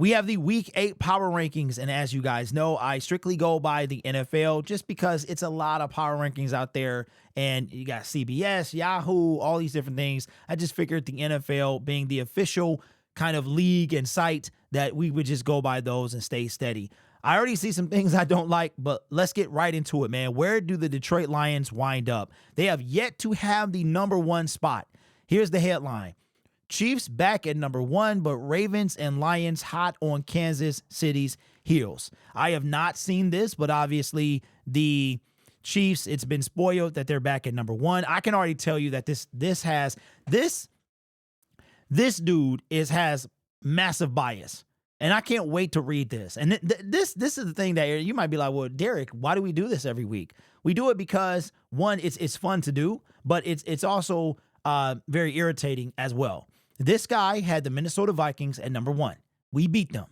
We have the Week 8 power rankings, and as you guys know, I strictly go by the NFL just because it's a lot of power rankings out there, and you got CBS, Yahoo, all these different things. I just figured the NFL being the official kind of league and site that we would just go by those and stay steady. I already see some things I don't like, but let's get right into it, man. Where do the Detroit Lions wind up? They have yet to have the number 1 spot. Here's the headline. Chiefs back at number 1, but Ravens and Lions hot on Kansas City's heels. I have not seen this, but obviously the Chiefs, it's been spoiled that they're back at number 1. I can already tell you that this dude has massive bias. And I can't wait to read this. And this is the thing that you might be like, well, Derek, why do we do this every week? We do it because, one, it's fun to do, but it's also very irritating as well. This guy had the Minnesota Vikings at number 1. We beat them.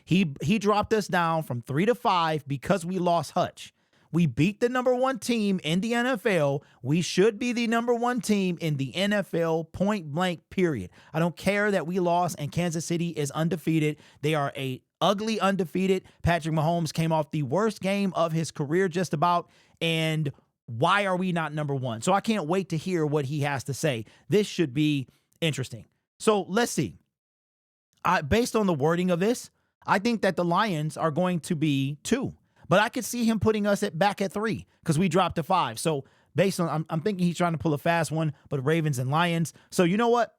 He dropped us down from 3 to 5 because we lost Hutch. We beat the number 1 team in the NFL. We should be the number 1 team in the NFL, point blank, period. I don't care that we lost and Kansas City is undefeated. They are a ugly undefeated. Patrick Mahomes came off the worst game of his career just about, and why are we not number 1? So I can't wait to hear what he has to say. This should be interesting. So let's see. Based on the wording of this, I think that the Lions are going to be 2. But I could see him putting us back at 3 because we dropped to 5. So based on, I'm thinking he's trying to pull a fast one, but Ravens and Lions. So you know what?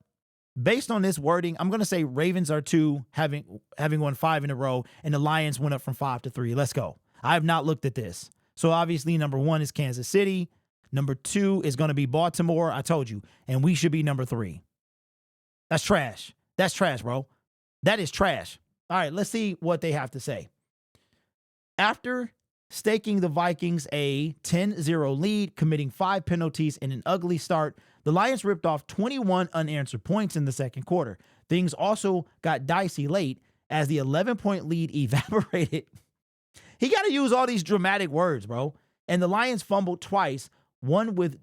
Based on this wording, I'm going to say Ravens are 2, having won 5 in a row, and the Lions went up from 5 to 3. Let's go. I have not looked at this. So obviously number 1 is Kansas City. Number 2 is going to be Baltimore. I told you. And we should be number 3. That's trash. That's trash, bro. That is trash. All right, let's see what they have to say. After staking the Vikings a 10-0 lead, committing 5 penalties in an ugly start, the Lions ripped off 21 unanswered points in the second quarter. Things also got dicey late as the 11-point lead evaporated. He got to use all these dramatic words, bro. And the Lions fumbled twice, one with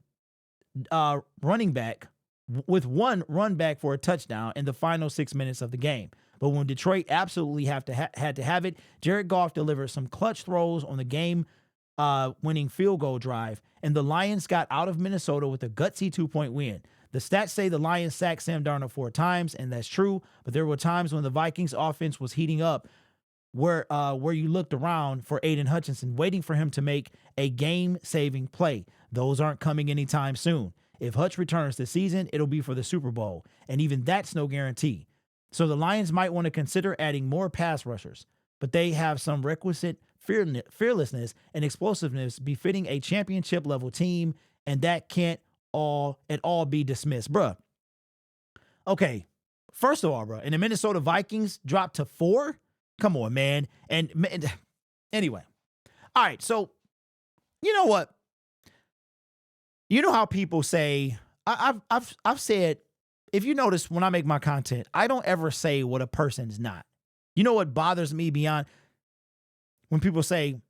one run back for a touchdown in the final 6 minutes of the game. But when Detroit absolutely had to have it, Jared Goff delivered some clutch throws on the game-winning field goal drive, and the Lions got out of Minnesota with a gutsy 2-point win. The stats say the Lions sacked Sam Darnold 4 times, and that's true, but there were times when the Vikings offense was heating up where you looked around for Aiden Hutchinson, waiting for him to make a game-saving play. Those aren't coming anytime soon. If Hutch returns this season, it'll be for the Super Bowl, and even that's no guarantee. So the Lions might want to consider adding more pass rushers, but they have some requisite fearlessness and explosiveness befitting a championship-level team, and that can't at all be dismissed, bruh. Okay, first of all, bruh, and the Minnesota Vikings dropped to 4? Come on, man. And anyway, all right, so you know what? You know how people say, I've said, if you notice when I make my content, I don't ever say what a person's not. You know what bothers me beyond when people say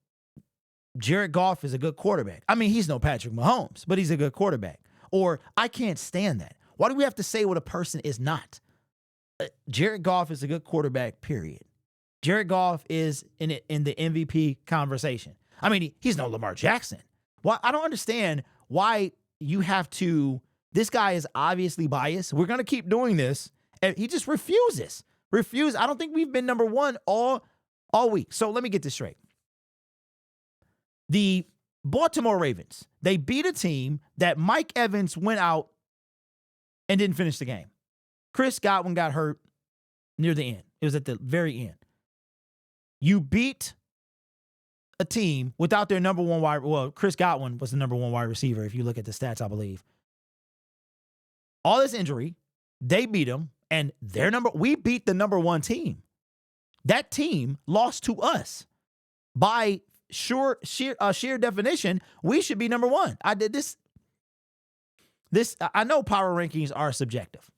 Jared Goff is a good quarterback? I mean, he's no Patrick Mahomes, but he's a good quarterback. Or I can't stand that. Why do we have to say what a person is not? Jared Goff is a good quarterback, period. Jared Goff is in the MVP conversation. I mean, he's no Lamar Jackson. Well, I don't understand why you have to. This guy is obviously biased. We're going to keep doing this. And he just refuses. I don't think we've been number 1 all week. So let me get this straight. The Baltimore Ravens, they beat a team that Mike Evans went out and didn't finish the game. Chris Godwin got hurt near the end. It was at the very end. You beat a team without their number 1 wide. Well, Chris Godwin was the number 1 wide receiver, if you look at the stats, I believe. All this injury, they beat them, and we beat the number 1 team. That team lost to us. By sheer definition, we should be number 1. I did this. I know power rankings are subjective.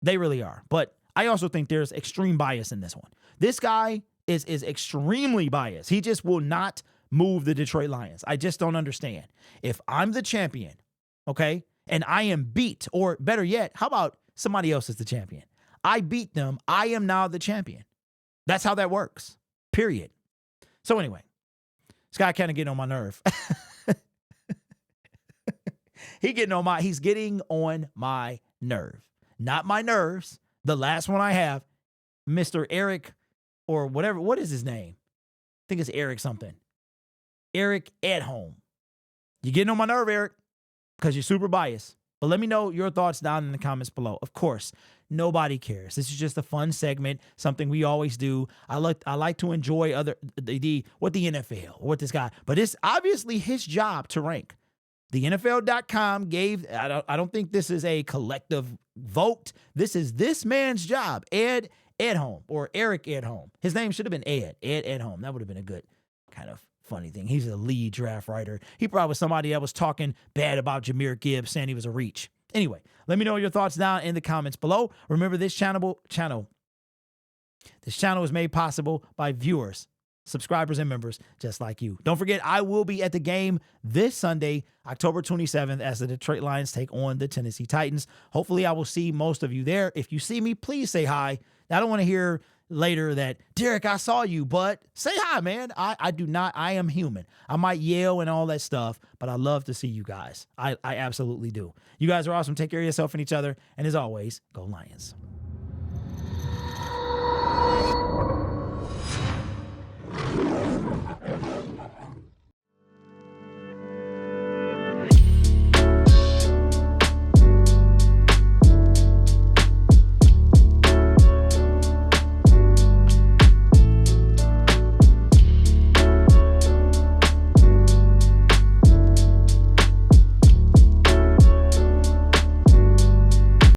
They really are. But I also think there's extreme bias in this one. This guy is extremely biased. He just will not move the Detroit Lions. I just don't understand. If I'm the champion, okay, and I am beat, or better yet, how about somebody else is the champion? I beat them. I am now the champion. That's how that works. Period. So anyway, this guy kind of getting on my nerve. He's getting on my nerve. Not my nerves. The last one I have, Mr. Eric or whatever. What is his name? I think it's Eric something. Eric Edholm. You're getting on my nerve, Eric, because you're super biased. But let me know your thoughts down in the comments below. Of course, nobody cares. This is just a fun segment, something we always do. I like to enjoy what the NFL, what this guy, but it's obviously his job to rank. The NFL.com gave, I don't think this is a collective vote. This is this man's job, Ed Edholm, or Eric Edholm. His name should have been Ed Edholm. That would have been a good kind of funny thing. He's a lead draft writer. He probably was somebody that was talking bad about Jahmyr Gibbs, saying he was a reach. Anyway, let me know your thoughts down in the comments below. Remember, this channel is made possible by viewers, subscribers, and members just like you. Don't forget, I will be at the game this Sunday, October 27th, as the Detroit Lions take on the Tennessee Titans. Hopefully, I will see most of you there. If you see me, please say hi. I don't want to hear later that, Derek, I saw you, but say hi, man. I do not. I am human. I might yell and all that stuff, but I love to see you guys. I absolutely do. You guys are awesome. Take care of yourself and each other. And as always, go Lions.